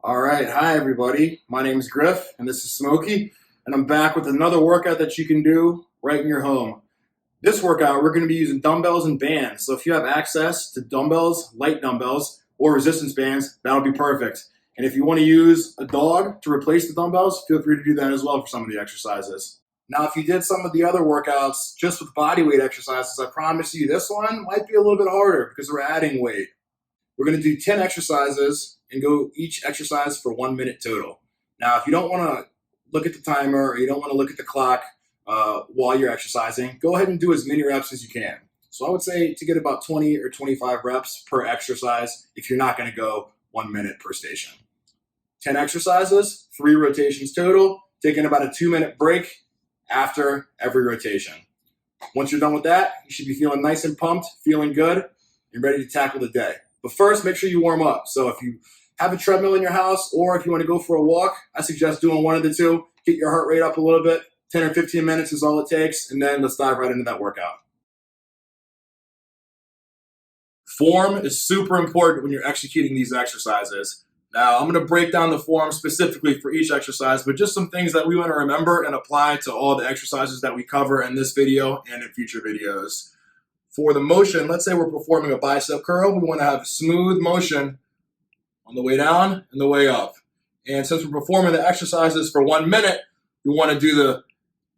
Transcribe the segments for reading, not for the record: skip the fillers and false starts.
All right, hi everybody. My name is Griff, and this is Smokey, and I'm back with another workout that you can do right in your home. This workout, we're going to be using dumbbells and bands. So if you have access to dumbbells, light dumbbells, or resistance bands, that'll be perfect. And if you want to use a dog to replace the dumbbells, feel free to do that as well for some of the exercises. Now, if you did some of the other workouts just with body weight exercises, I promise you this one might be a little bit harder because we're adding weight. We're going to do 10 exercises and go each exercise for 1 minute total. Now, if you don't want to look at the timer or you don't want to look at the clock while you're exercising, go ahead and do as many reps as you can. So I would say to get about 20 or 25 reps per exercise if you're not going to go 1 minute per station. 10 exercises, 3 rotations total, taking about a 2-minute break after every rotation. Once you're done with that, you should be feeling nice and pumped, feeling good, and ready to tackle the day. But first, make sure you warm up. So if you have a treadmill in your house or if you want to go for a walk, I suggest doing one of the two. Get your heart rate up a little bit. 10 or 15 minutes is all it takes. And then let's dive right into that workout. Form is super important when you're executing these exercises. Now, I'm going to break down the form specifically for each exercise, but just some things that we want to remember and apply to all the exercises that we cover in this video and in future videos. For the motion, let's say we're performing a bicep curl. We want to have smooth motion on the way down and the way up. And since we're performing the exercises for 1 minute, we want to do the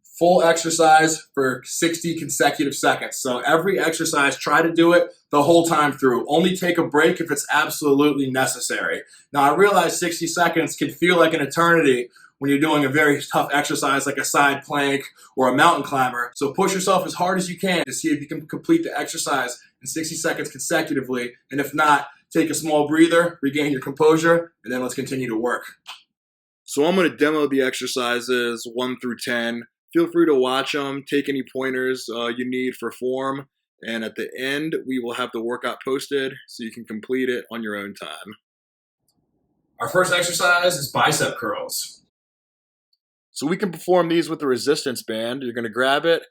full exercise for 60 consecutive seconds. So every exercise, try to do it the whole time through. Only take a break if it's absolutely necessary. Now, I realize 60 seconds can feel like an eternity when you're doing a very tough exercise like a side plank or a mountain climber. So push yourself as hard as you can to see if you can complete the exercise in 60 seconds consecutively. And if not, take a small breather, regain your composure, and then let's continue to work. So I'm going to demo the exercises 1 through 10. Feel free to watch them, take any pointers you need for form. And at the end, we will have the workout posted so you can complete it on your own time. Our first exercise is bicep curls. So we can perform these with the resistance band. You're going to grab it,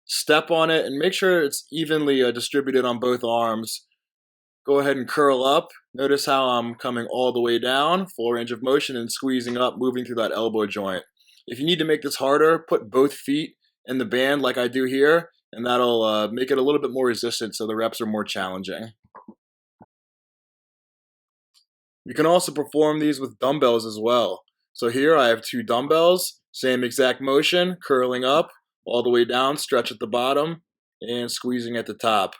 step on it, and make sure it's evenly distributed on both arms. Go ahead and curl up. Notice how I'm coming all the way down, full range of motion, and squeezing up, moving through that elbow joint. If you need to make this harder, put both feet in the band like I do here, and that'll make it a little bit more resistant so the reps are more challenging. You can also perform these with dumbbells as well. So here I have 2 dumbbells, same exact motion, curling up all the way down, stretch at the bottom, and squeezing at the top.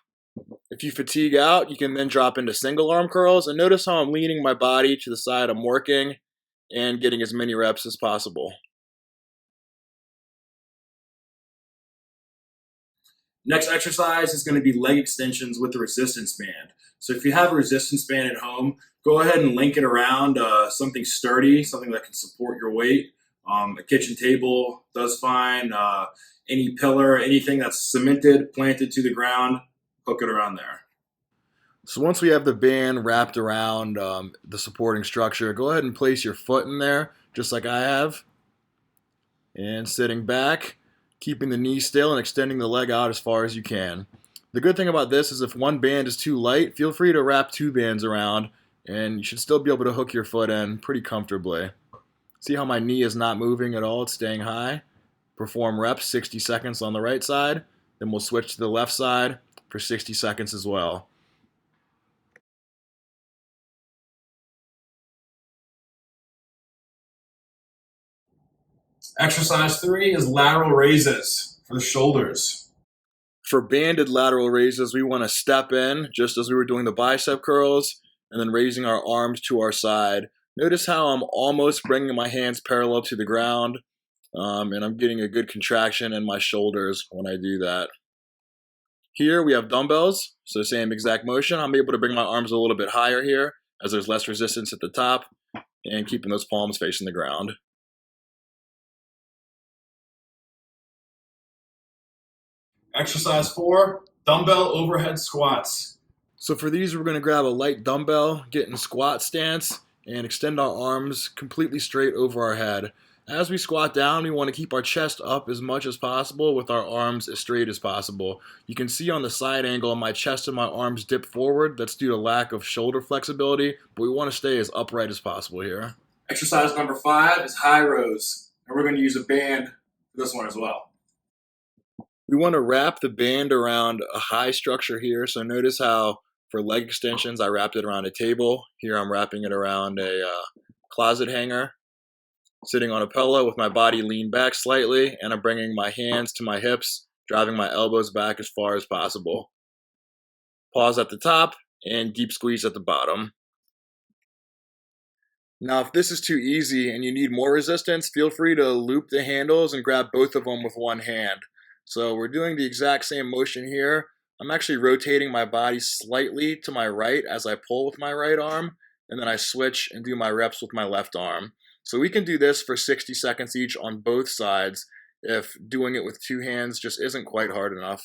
If you fatigue out, you can then drop into single arm curls, and notice how I'm leaning my body to the side I'm working and getting as many reps as possible. Next exercise is going to be leg extensions with the resistance band. So if you have a resistance band at home, go ahead and link it around something sturdy, something that can support your weight. A kitchen table does fine. Any pillar, anything that's cemented, planted to the ground, hook it around there. So once we have the band wrapped around the supporting structure, go ahead and place your foot in there, just like I have. And sitting back, keeping the knee still and extending the leg out as far as you can. The good thing about this is if one band is too light, feel free to wrap 2 bands around, and you should still be able to hook your foot in pretty comfortably. See how my knee is not moving at all, it's staying high. Perform reps 60 seconds on the right side, then we'll switch to the left side for 60 seconds as well. Exercise 3 is lateral raises for the shoulders. For banded lateral raises, we want to step in just as we were doing the bicep curls and then raising our arms to our side. Notice how I'm almost bringing my hands parallel to the ground, and I'm getting a good contraction in my shoulders when I do that. Here we have dumbbells, so same exact motion. I'm able to bring my arms a little bit higher here as there's less resistance at the top and keeping those palms facing the ground. Exercise 4, dumbbell overhead squats. So for these, we're going to grab a light dumbbell, get in squat stance, and extend our arms completely straight over our head. As we squat down, we want to keep our chest up as much as possible with our arms as straight as possible. You can see on the side angle my chest and my arms dip forward. That's due to lack of shoulder flexibility, but we want to stay as upright as possible here. Exercise number 5 is high rows, and we're going to use a band for this one as well. We want to wrap the band around a high structure here. So notice how for leg extensions, I wrapped it around a table. Here I'm wrapping it around a closet hanger. Sitting on a pillow with my body leaned back slightly, and I'm bringing my hands to my hips, driving my elbows back as far as possible. Pause at the top and deep squeeze at the bottom. Now, if this is too easy and you need more resistance, feel free to loop the handles and grab both of them with one hand. So we're doing the exact same motion here. I'm actually rotating my body slightly to my right as I pull with my right arm, and then I switch and do my reps with my left arm. So we can do this for 60 seconds each on both sides if doing it with two hands just isn't quite hard enough.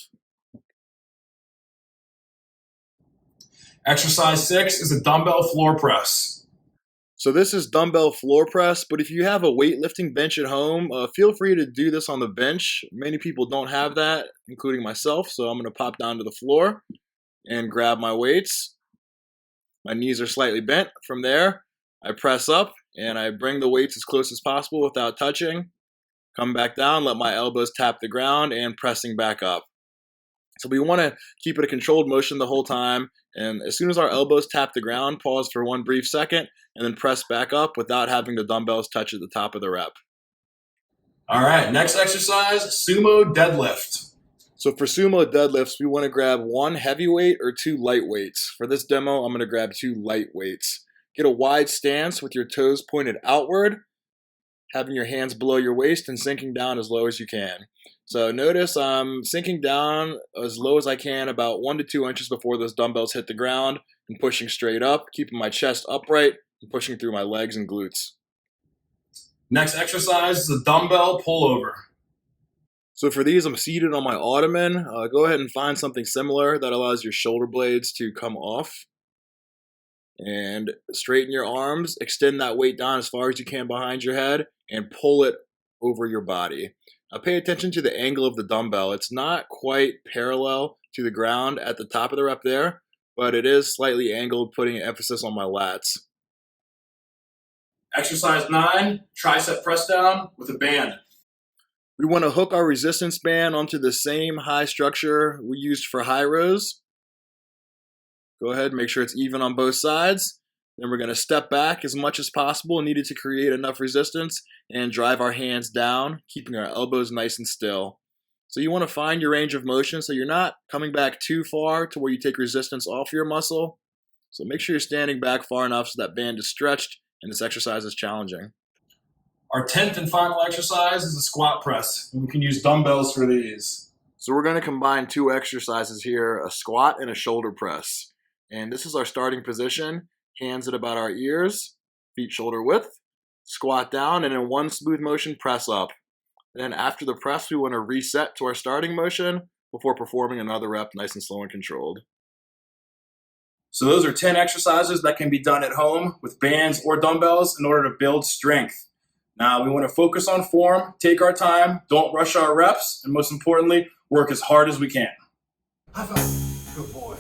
Exercise 6 is a dumbbell floor press. So this is dumbbell floor press, but if you have a weightlifting bench at home, feel free to do this on the bench. Many people don't have that, including myself, so I'm going to pop down to the floor and grab my weights. My knees are slightly bent. From there, I press up and I bring the weights as close as possible without touching. Come back down, let my elbows tap the ground, and pressing back up. So we want to keep it a controlled motion the whole time, and as soon as our elbows tap the ground, pause for one brief second, and then press back up without having the dumbbells touch at the top of the rep. All right, next exercise, sumo deadlift. So for sumo deadlifts, we want to grab one heavy weight or two light weights. For this demo, I'm going to grab two light weights. Get a wide stance with your toes pointed outward, having your hands below your waist and sinking down as low as you can. So notice I'm sinking down as low as I can, about 1 to 2 inches before those dumbbells hit the ground, and pushing straight up, keeping my chest upright and pushing through my legs and glutes. Next exercise is a dumbbell pullover. So for these, I'm seated on my ottoman. Go ahead and find something similar that allows your shoulder blades to come off. And straighten your arms, extend that weight down as far as you can behind your head, and pull it over your body. Now pay attention to the angle of the dumbbell. It's not quite parallel to the ground at the top of the rep there, but it is slightly angled, putting an emphasis on my lats. Exercise 9, tricep press down with a band. We want to hook our resistance band onto the same high structure we used for high rows. Go ahead and make sure it's even on both sides. Then we're going to step back as much as possible, needed to create enough resistance, and drive our hands down, keeping our elbows nice and still. So you want to find your range of motion so you're not coming back too far to where you take resistance off your muscle. So make sure you're standing back far enough so that band is stretched and this exercise is challenging. Our 10th and final exercise is a squat press. We can use dumbbells for these. So we're going to combine two exercises here, a squat and a shoulder press. And this is our starting position. Hands at about our ears, feet shoulder width, squat down, and in one smooth motion, press up. Then after the press, we want to reset to our starting motion before performing another rep nice and slow and controlled. So those are 10 exercises that can be done at home with bands or dumbbells in order to build strength. Now we want to focus on form, take our time, don't rush our reps, and most importantly, work as hard as we can. High five. Good boy.